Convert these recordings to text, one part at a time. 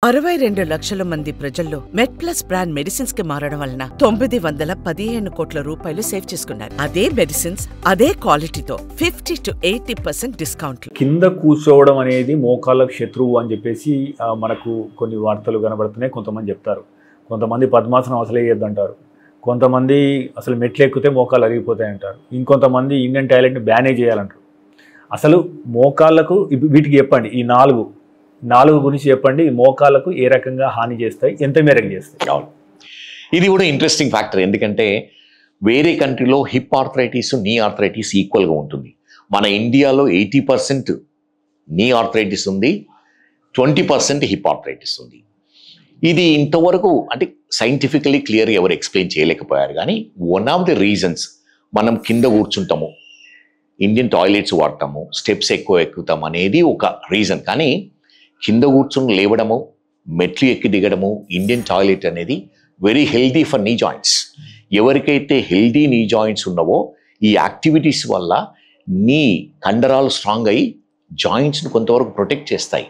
62 లక్షల మంది ప్రజల్లో మెడ్ప్లస్ బ్రాండ్ మెడిసిన్స్ కి మారడం వలన 915 కోట్ల రూపాయలు సేవ్ చేసుకున్నారు. అదే మెడిసిన్స్ అదే క్వాలిటీతో 50 to 80% డిస్కౌంట్. కింద కూర్చోవడం అనేది మోకాళ్ళకు శత్రువు అని చెప్పేసి మనకు కొన్ని వార్తలు కనబడుతున్నాయి. కొంతమంది చెప్తారు, కొంతమంది పద్మాసనం అసలే చేయొద్దంటారు, కొంతమంది అసలు మెట్లు ఎక్కితే మోకాళ్ళు అరిగిపోతాయి అంటారు, ఇంకొంతమంది ఇండియన్ టాయిలెట్ని బ్యానే చేయాలంటారు. అసలు మోకాళ్ళకు వీటికి చెప్పండి, ఈ నాలుగు గురించి చెప్పండి. మోకాళ్ళకు ఏ రకంగా హాని చేస్తాయి, ఎంత మేరకు చేస్తాయి? అవును, ఇది కూడా ఇంట్రెస్టింగ్ ఫ్యాక్టర్. ఎందుకంటే వేరే కంట్రీలో హిప్ ఆర్థరైటిస్, నీ ఆర్థరైటిస్ ఈక్వల్గా ఉంటుంది. మన ఇండియాలో 80% నీ ఆర్థరైటిస్ ఉంది, 20% హిప్ ఆర్థరైటిస్ ఉంది. ఇది ఇంతవరకు అంటే సైంటిఫికలీ క్లియర్ ఎవరు ఎక్స్ప్లెయిన్ చేయలేకపోయారు. కానీ వన్ ఆఫ్ ది రీజన్స్ మనం కింద కూర్చుంటాము, ఇండియన్ టాయిలెట్స్ వాడతాము, స్టెప్స్ ఎక్కుతాము అనేది ఒక రీజన్. కానీ కింద కూర్చుని లేవడము, మెట్లు ఎక్కి దిగడము, ఇండియన్ టాయిలెట్ అనేది వెరీ హెల్దీ ఫర్ నీ జాయింట్స్. ఎవరికైతే హెల్దీ నీ జాయింట్స్ ఉన్నావో ఈ యాక్టివిటీస్ వల్ల నీ కండరాలు స్ట్రాంగ్ అయ్యి జాయింట్స్ని కొంతవరకు ప్రొటెక్ట్ చేస్తాయి.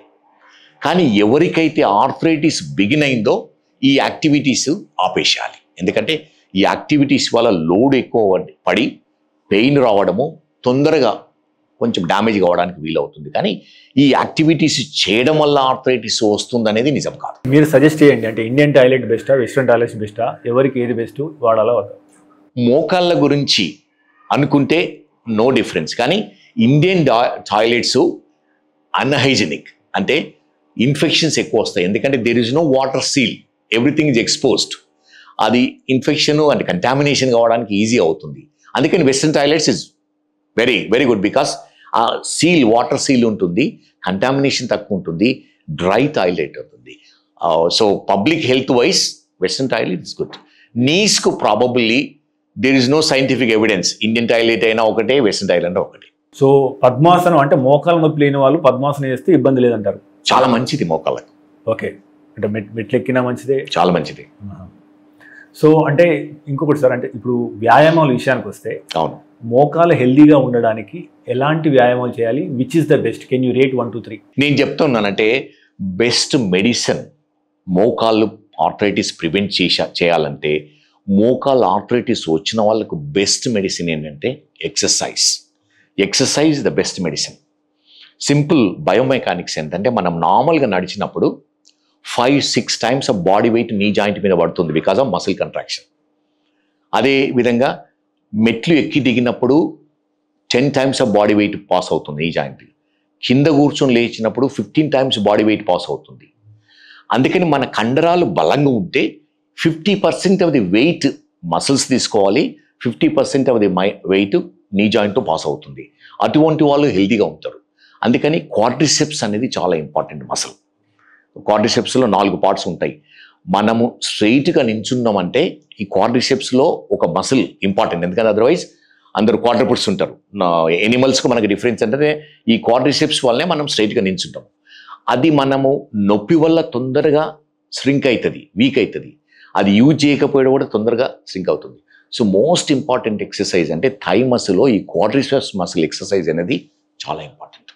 కానీ ఎవరికైతే ఆర్థరైటిస్ బిగిన్ అయిందో ఈ యాక్టివిటీస్ ఆపేసేయాలి. ఎందుకంటే ఈ యాక్టివిటీస్ వల్ల లోడ్ ఎక్కువ పడి పెయిన్ రావడము, తొందరగా కొంచెం డ్యామేజ్ కావడానికి వీలవుతుంది. కానీ ఈ యాక్టివిటీస్ చేయడం వల్ల ఆర్థరైటిస్ వస్తుంది అనేది నిజం కాదు. మీరు సజెస్ట్ చేయండి, అంటే ఇండియన్ టాయిలెట్ బెస్టా, వెస్ట్రన్ టాయిలెట్స్ బెస్టా, ఎవరికి ఏది బెస్ట్ వాడాలో? మోకాళ్ళ గురించి అనుకుంటే నో డిఫరెన్స్. కానీ ఇండియన్ టాయిలెట్స్ అన్హైజెనిక్, అంటే ఇన్ఫెక్షన్స్ ఎక్కువ వస్తాయి. ఎందుకంటే there is no water seal, everything is exposed. అది ఇన్ఫెక్షన్ అండ్ కంటామినేషన్ కావడానికి ఈజీ అవుతుంది. అందుకని western toilets is very very good. Because ఆ సీల్, వాటర్ సీల్ ఉంటుంది, కంటామినేషన్ తక్కువ ఉంటుంది, డ్రై టాయిలెట్ ఉంటుంది. So public health wise western toilet is good. నీస్కు probably there is no scientific evidence. Indian toilet అయినా ఒకటే, వెస్ట్రన్ టాయిలెట్ అయినా ఒకటే. So పద్మాసనం అంటే మోకాళ్ళ నొప్పి లేని వాళ్ళు పద్మాసనం చేస్తే ఇబ్బంది లేదంటారు? చాలా మంచిది మోకాళ్ళకు. ఓకే, అంటే మెట్లు ఎక్కినా మంచిదే, చాలా మంచిది. సో అంటే ఇంకొకటి సార్, అంటే ఇప్పుడు వ్యాయామాల విషయానికి వస్తే, అవును, మోకాలు హెల్దీగా ఉండడానికి ఎలాంటి వ్యాయామాలు చేయాలి? Which is the best? Can you rate 1 to 3? నేను చెప్తున్నానంటే బెస్ట్ మెడిసిన్ మోకాళ్ళు ఆర్థరైటిస్ ప్రివెంట్ చేయాలంటే, మోకాళ్ళు ఆర్థరైటిస్ వచ్చిన వాళ్ళకు బెస్ట్ మెడిసిన్ ఏంటంటే exercise. Exercise the best medicine. Simple biomechanics ఏంటంటే, మనం నార్మల్గా నడిచినప్పుడు 5-6 times of body weight knee joint మీద పడుతుంది బికాస్ ఆఫ్ మసిల్ కంట్రాక్షన్. అదే విధంగా మెట్లు ఎక్కి దిగినప్పుడు 10 times of body weight pass అవుతుంది ఈ జాయింట్. కింద కూర్చొని లేచినప్పుడు 15 టైమ్స్ బాడీ వెయిట్ పాస్ అవుతుంది. అందుకని మన కండరాలు బలంగా ఉంటే 50% ఆఫ్ ది వెయిట్ మసిల్స్ తీసుకోవాలి, 50% ఆఫ్ ది వెయిట్ నీ జాయింట్తో పాస్ అవుతుంది. అటువంటి వాళ్ళు హెల్తీగా ఉంటారు. అందుకని క్వాడ్రిసెప్స్ అనేది చాలా ఇంపార్టెంట్ మసిల్. క్వాడ్రిసెప్స్లో 4 పార్ట్స్ ఉంటాయి. మనము స్ట్రైట్గా నించున్నామంటే ఈ క్వాడ్రిసెప్స్లో ఒక మసిల్ ఇంపార్టెంట్. ఎందుకంటే అదర్వైజ్ అందరూ క్వాడ్రిపుట్స్ ఉంటారు. ఎనిమల్స్కి మనకి డిఫరెన్స్ అంటే ఈ క్వాడ్రిసెప్స్ వల్లనే మనం స్ట్రైట్గా నించుంటాం. అది మనము నొప్పి వల్ల తొందరగా శ్రింక్ అవుతుంది, వీక్ అవుతుంది. అది యూజ్ చేయకపోవడం కూడా తొందరగా శ్రింక్ అవుతుంది. సో మోస్ట్ ఇంపార్టెంట్ ఎక్సర్సైజ్ అంటే థై మసిల్లో ఈ క్వాడ్రిసెప్స్ మసిల్ ఎక్సర్సైజ్ అనేది చాలా ఇంపార్టెంట్.